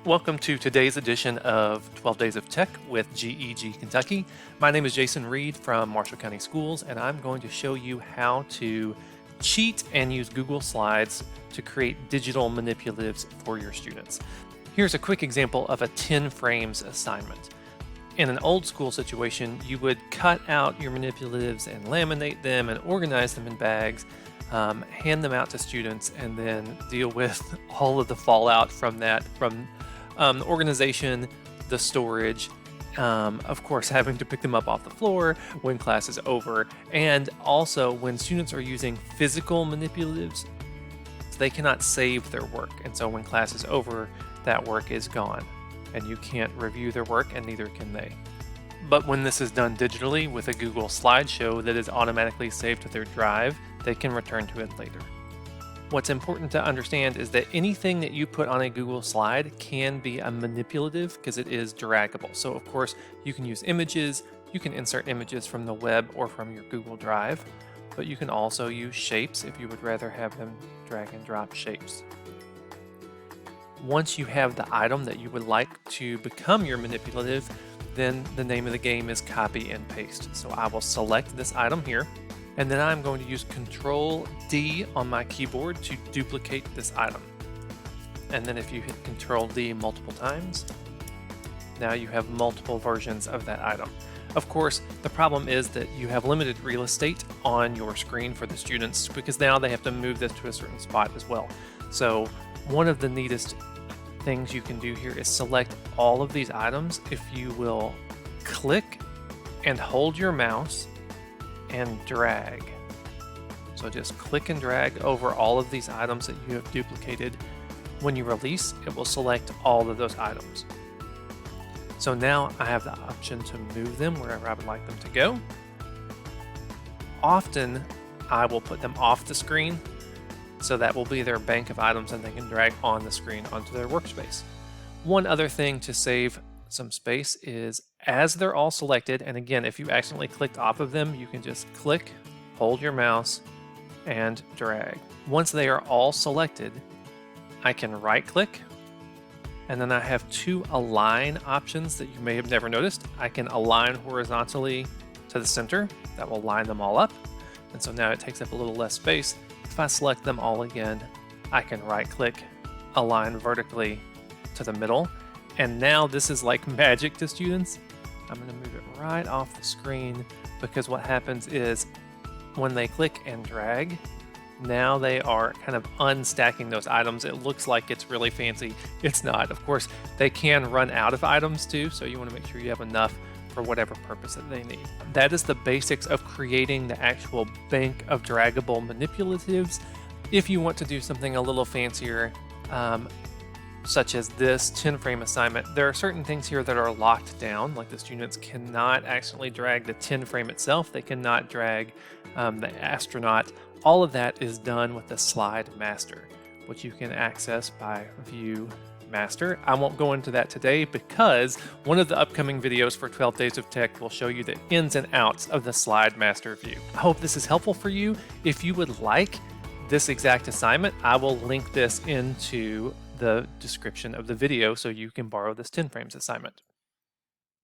Welcome to today's edition of 12 Days of Tech with GEG Kentucky. My name is Jason Reed from Marshall County Schools, and I'm going to show you how to cheat and use Google Slides to create digital manipulatives for your students. Here's a quick example of a 10 frames assignment. In an old school situation, you would cut out your manipulatives and laminate them and organize them in bags, hand them out to students, and then deal with all of the fallout from that, from the organization, the storage, of course, having to pick them up off the floor when class is over, and also when students are using physical manipulatives, they cannot save their work. And so when class is over, that work is gone, and you can't review their work, and neither can they. But when this is done digitally with a Google slideshow that is automatically saved to their drive, they can return to it later. What's important to understand is that anything that you put on a Google slide can be a manipulative because it is draggable. So of course, you can use images, you can insert images from the web or from your Google Drive, but you can also use shapes if you would rather have them drag and drop shapes. Once you have the item that you would like to become your manipulative, then the name of the game is copy and paste. So I will select this item here, and then I'm going to use Control D on my keyboard to duplicate this item. And then if you hit Control D multiple times, now you have multiple versions of that item. Of course, the problem is that you have limited real estate on your screen for the students because now they have to move this to a certain spot as well. So one of the neatest things you can do here is select all of these items. If you will click and hold your mouse and drag. So just click and drag over all of these items that you have duplicated. When you release, it will select all of those items. So now I have the option to move them wherever I would like them to go. Often I will put them off the screen, so that will be their bank of items and they can drag on the screen onto their workspace. One other thing to save some space is as they're all selected, and again, if you accidentally clicked off of them, you can just click, hold your mouse, and drag. Once they are all selected, I can right click, and then I have two align options that you may have never noticed. I can align horizontally to the center, that will line them all up, and so now it takes up a little less space. If I select them all again, I can right click, align vertically to the middle, and now this is like magic to students. I'm going to move it right off the screen because what happens is when they click and drag, now they are kind of unstacking those items. It looks like it's really fancy. It's not. Of course, they can run out of items too, so you want to make sure you have enough for whatever purpose that they need. That is the basics of creating the actual bank of draggable manipulatives. If you want to do something a little fancier, such as this 10 frame assignment, there are certain things here that are locked down, like the students cannot actually drag the 10 frame itself. They cannot drag the astronaut. All of that is done with the slide master, which you can access by view master. I won't go into that today because one of the upcoming videos for 12 Days of Tech will show you the ins and outs of the slide master view. I hope this is helpful for you. If you would like this exact assignment, I will link this into the description of the video so you can borrow this 10 frames assignment.